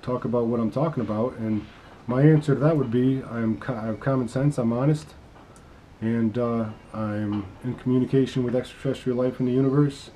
talk about what I'm talking about. And my answer to that would be I have common sense, I'm honest, and I'm in communication with extraterrestrial life in the universe,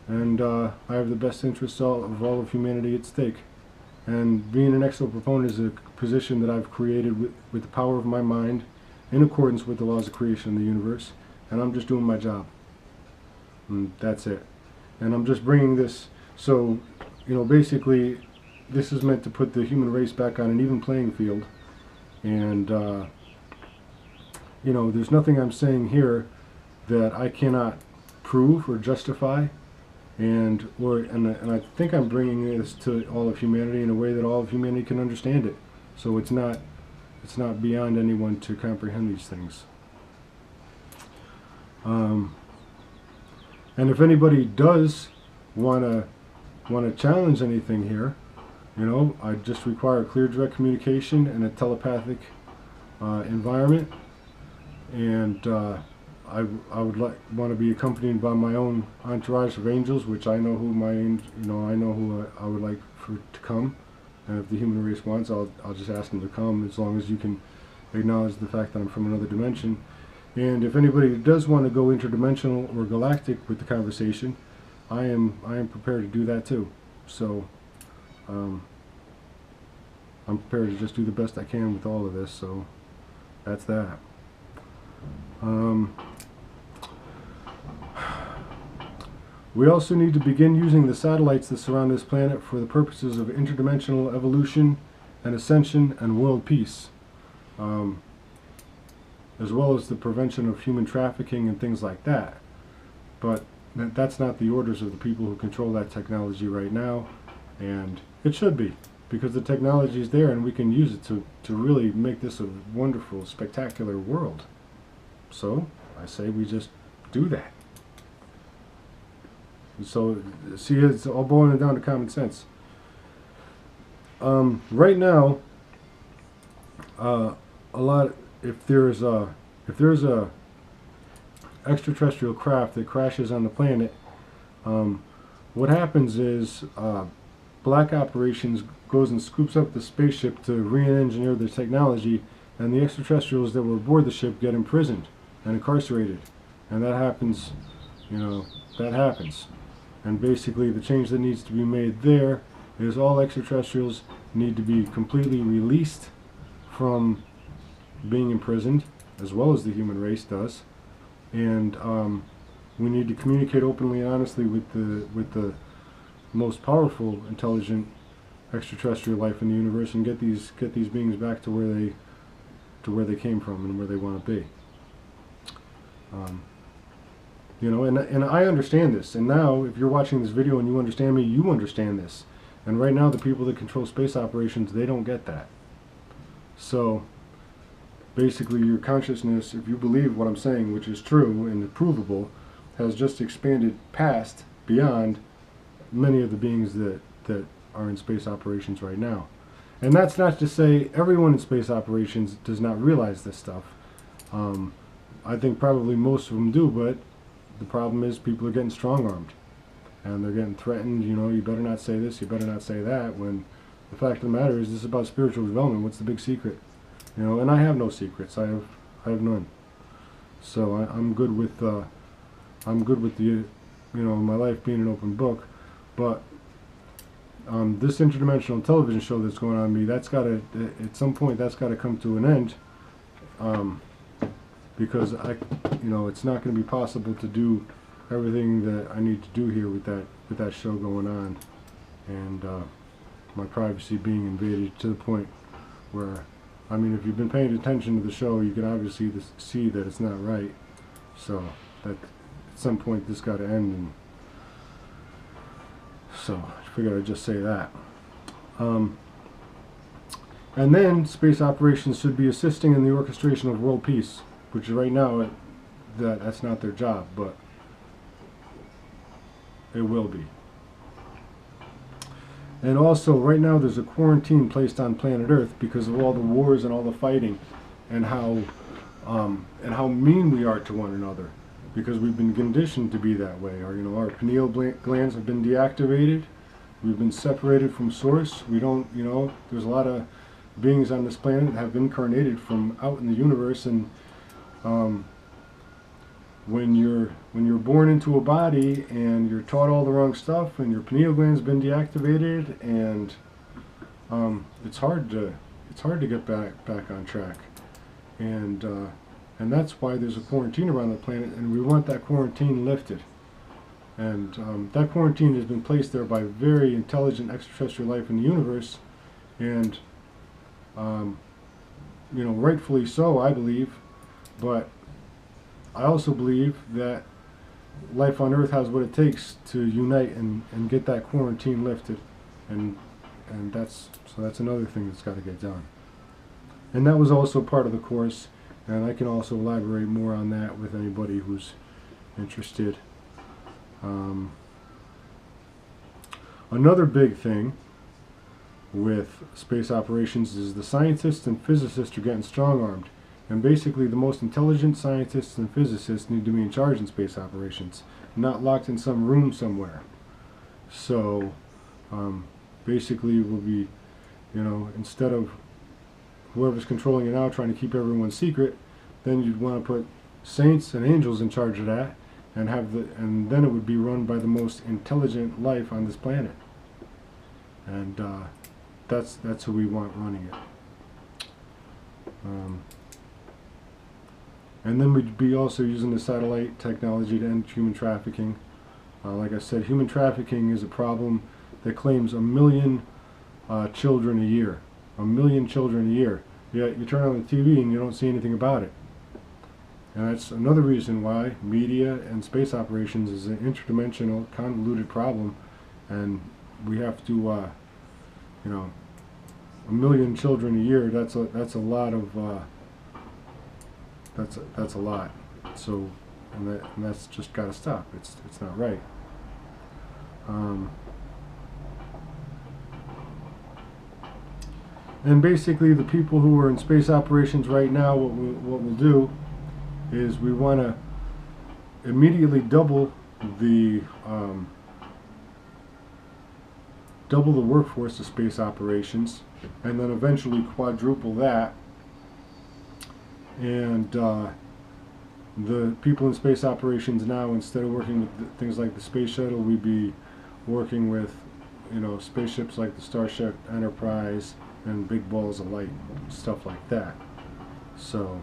and I have the best interests of all of humanity at stake. And being an exo proponent is a position that I've created with the power of my mind in accordance with the laws of creation of the universe, and I'm just doing my job. And that's it. And I'm just bringing this, so, basically, this is meant to put the human race back on an even playing field. And, there's nothing I'm saying here that I cannot prove or justify. And I think I'm bringing this to all of humanity in a way that all of humanity can understand it. So it's not beyond anyone to comprehend these things. And if anybody does want to challenge anything here, I just require clear, direct communication and a telepathic environment, and I would want to be accompanied by my own entourage of angels, which I know who I would like to come. And if the human race wants, I'll just ask them to come, as long as you can acknowledge the fact that I'm from another dimension. And if anybody does want to go interdimensional or galactic with the conversation, I am prepared to do that too. So I'm prepared to just do the best I can with all of this. So that's that. We also need to begin using the satellites that surround this planet for the purposes of interdimensional evolution and ascension and world peace, as well as the prevention of human trafficking and things like that. But that's not the orders of the people who control that technology right now, and it should be, because the technology is there and we can use it to really make this a wonderful, spectacular world. So I say we just do that. So, see, it's all boiling down to common sense. Right now, if there's a extraterrestrial craft that crashes on the planet, what happens is Black Operations goes and scoops up the spaceship to re-engineer the technology, and the extraterrestrials that were aboard the ship get imprisoned and incarcerated, and that happens. That happens. And basically the change that needs to be made there is all extraterrestrials need to be completely released from being imprisoned, as well as the human race does. And we need to communicate openly and honestly with the most powerful, intelligent extraterrestrial life in the universe, and get these beings back to where they came from and where they want to be. And I understand this, and now if you're watching this video and you understand me, you understand this. And right now the people that control space operations, they don't get that. So basically your consciousness, if you believe what I'm saying, which is true and provable, has just expanded beyond many of the beings that are in space operations right now. And that's not to say everyone in space operations does not realize this stuff. I think probably most of them do, but the problem is people are getting strong-armed, and they're getting threatened. You better not say this, you better not say that, when the fact of the matter is this is about spiritual development. What's the big secret? And I have no secrets. I have none. So I'm good with the my life being an open book. But this interdimensional television show that's going on me, that's got to, at some point, that's got to come to an end. Because it's not going to be possible to do everything that I need to do here with that show going on, and my privacy being invaded to the point where, if you've been paying attention to the show, you can obviously see that it's not right. So that at some point this got to end, and so I figured I'd just say that. And then space operations should be assisting in the orchestration of world peace, which right now that's not their job, but it will be. And also, right now there's a quarantine placed on planet Earth because of all the wars and all the fighting, and how mean we are to one another, because we've been conditioned to be that way. Our pineal glands have been deactivated, We've been separated from source. We don't, you know, there's a lot of beings on this planet that have incarnated from out in the universe, and when you're born into a body and you're taught all the wrong stuff and your pineal gland's been deactivated, and it's hard to get back on track, and that's why there's a quarantine around the planet, and we want that quarantine lifted. And that quarantine has been placed there by very intelligent extraterrestrial life in the universe, and you know, rightfully so, I believe. But I also believe that life on Earth has what it takes to unite and get that quarantine lifted, and that's another thing that's got to get done. And that was also part of the course, and I can also elaborate more on that with anybody who's interested. Another big thing with space operations is the scientists and physicists are getting strong-armed, and basically the most intelligent scientists and physicists need to be in charge in space operations, not locked in some room somewhere. So basically we'll be, you know, instead of whoever's controlling it now trying to keep everyone secret, then you'd want to put saints and angels in charge of that, and then it would be run by the most intelligent life on this planet, and that's who we want running it. And then we'd be also using the satellite technology to end human trafficking. Like I said, human trafficking is a problem that claims 1 million children a year. 1 million children a year. Yet you turn on the TV and you don't see anything about it. And that's another reason why media and space operations is an interdimensional, convoluted problem, and we have to, you know, 1 million children a year. That's a lot of. That's a lot. So, and that's just got to stop. It's not right. And basically, the people who are in space operations right now, what we'll do is we want to immediately double the workforce of space operations, and then eventually quadruple that. And the people in space operations now, instead of working with things like the space shuttle, we'd be working with, you know, spaceships like the Starship Enterprise and big balls of light, stuff like that. So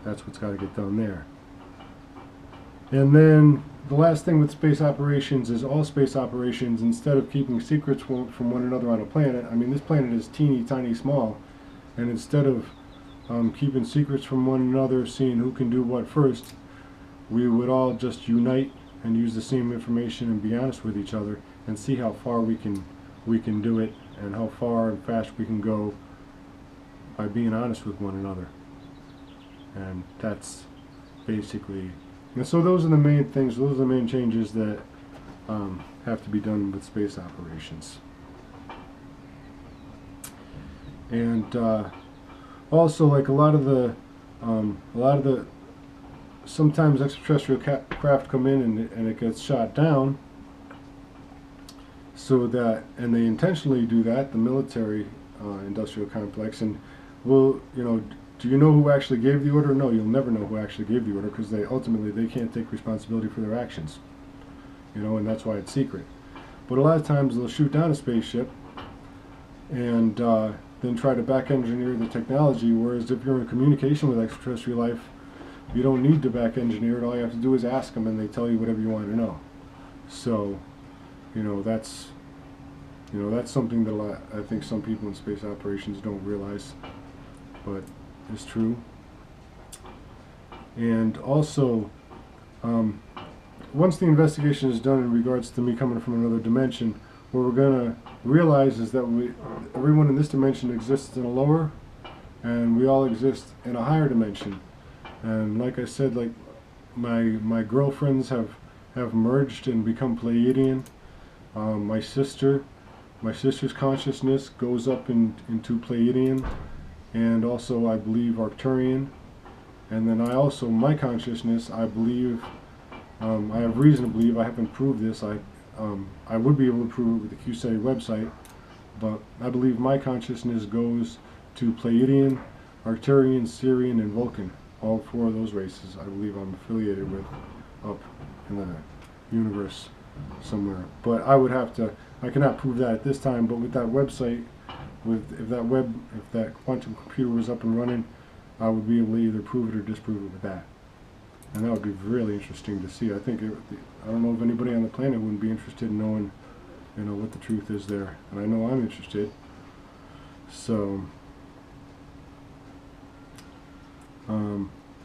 that's what's got to get done there. And then the last thing with space operations is all space operations, instead of keeping secrets from one another on a planet, I mean, this planet is teeny tiny small, and instead of keeping secrets from one another, seeing who can do what first, we would all just unite and use the same information and be honest with each other and see how far we can do it, and how far and fast we can go by being honest with one another. And that's basically, and so those are the main things, those are the main changes that have to be done with space operations. And also, like a lot of the sometimes extraterrestrial craft come in and it gets shot down, so that, and they intentionally do that, the military industrial complex. And well, you know, do you know who actually gave the order? No, you'll never know who actually gave the order, because ultimately they can't take responsibility for their actions, you know, and that's why it's secret. But a lot of times they'll shoot down a spaceship and then try to back engineer the technology, whereas if you're in communication with extraterrestrial life, you don't need to back engineer it. All you have to do is ask them and they tell you whatever you want to know. So, you know, that's something that I think some people in space operations don't realize, but it's true. And also, once the investigation is done in regards to me coming from another dimension, what we're going to realize is that everyone in this dimension exists in a lower, and we all exist in a higher dimension. And like I said, like my girlfriends have merged and become Pleiadian. My sister's consciousness goes up into Pleiadian, and also I believe Arcturian. And then my consciousness, I believe, I have reason to believe, I haven't proved this, I would be able to prove it with the QSETI website, but I believe my consciousness goes to Pleiadian, Arcturian, Sirian, and Vulcan. All four of those races I believe I'm affiliated with up in the universe somewhere. But I cannot prove that at this time, but with that website, if that quantum computer was up and running, I would be able to either prove it or disprove it with that. And that would be really interesting to see. I don't know if anybody on the planet wouldn't be interested in knowing, what the truth is there. And I know I'm interested. So,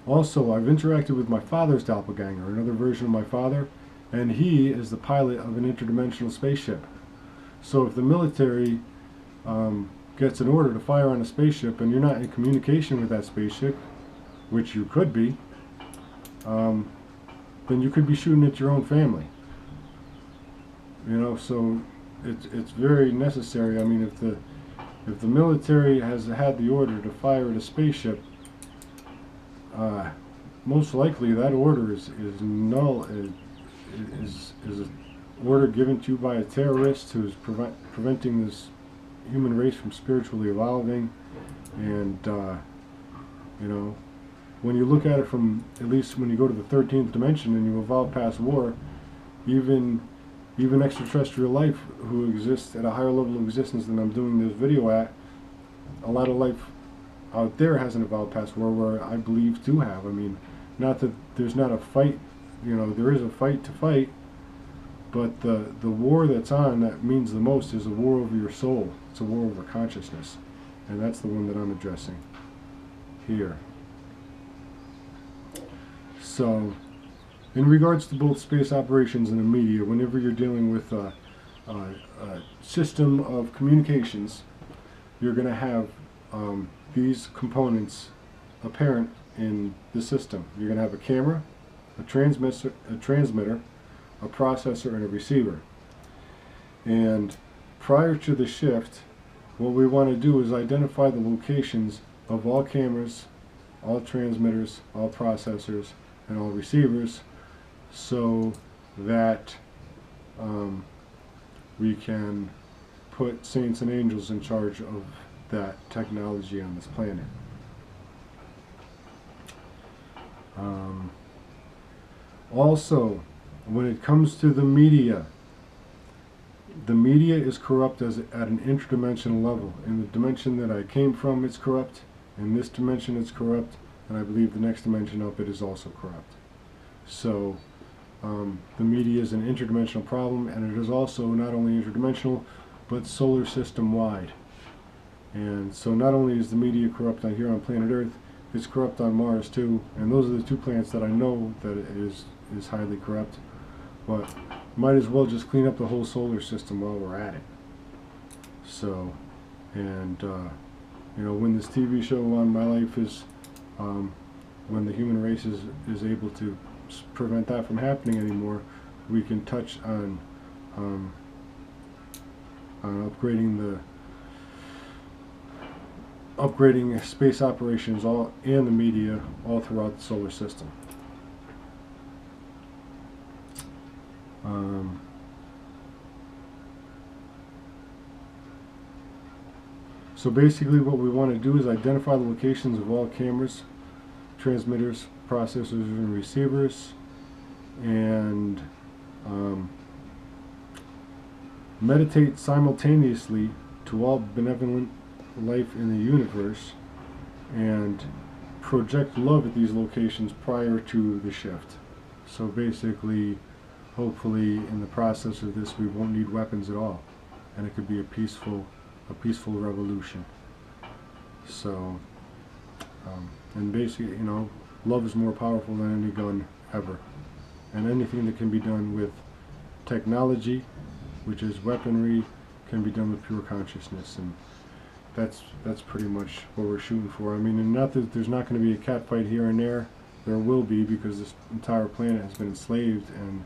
also, I've interacted with my father's doppelganger, another version of my father, and he is the pilot of an interdimensional spaceship. So if the military gets an order to fire on a spaceship and you're not in communication with that spaceship, which you could be, then you could be shooting at your own family. So it's very necessary. I mean, if the military has had the order to fire at a spaceship, most likely that order is null. Is an order given to you by a terrorist who's preventing this human race from spiritually evolving. And when you look at it from, at least when you go to the 13th dimension and you evolve past war, even extraterrestrial life who exists at a higher level of existence than I'm doing this video at, a lot of life out there hasn't evolved past war, where I believe to have. I mean, not that there's not a fight, there is a fight to fight, but the war that's on that means the most is a war over your soul. It's a war over consciousness, and that's the one that I'm addressing here. So, in regards to both space operations and the media, whenever you're dealing with a system of communications, you're going to have these components apparent in the system. You're going to have a camera, a transmitter, a processor, and a receiver. And prior to the shift, what we want to do is identify the locations of all cameras, all transmitters, all processors, and all receivers, so that we can put saints and angels in charge of that technology on this planet. Also, when it comes to the media is corrupt at an interdimensional level. In the dimension that I came from, it's corrupt. In this dimension, it's corrupt. And I believe the next dimension up, it is also corrupt. So, the media is an interdimensional problem, and it is also not only interdimensional, but solar system wide. And so not only is the media corrupt on here on planet Earth, it's corrupt on Mars too. And those are the two planets that I know that it is highly corrupt. But might as well just clean up the whole solar system while we're at it. So, and when this TV show on My Life is, when the human race is able to prevent that from happening anymore, we can touch on upgrading space operations and the media all throughout the solar system. So basically what we want to do is identify the locations of all cameras, transmitters, processors, and receivers, and meditate simultaneously to all benevolent life in the universe, and project love at these locations prior to the shift. So basically, hopefully in the process of this, we won't need weapons at all, and it could be a peaceful revolution. So and basically, love is more powerful than any gun ever, and anything that can be done with technology, which is weaponry, can be done with pure consciousness. And that's pretty much what we're shooting for. I mean, and not that there's not going to be a cat fight here and there. There will be, because this entire planet has been enslaved, and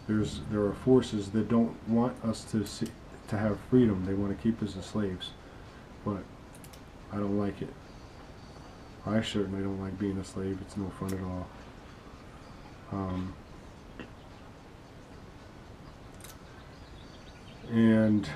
there are forces that don't want us to have freedom. They want to keep us as slaves, but I don't like it. I certainly don't like being a slave. It's no fun at all. and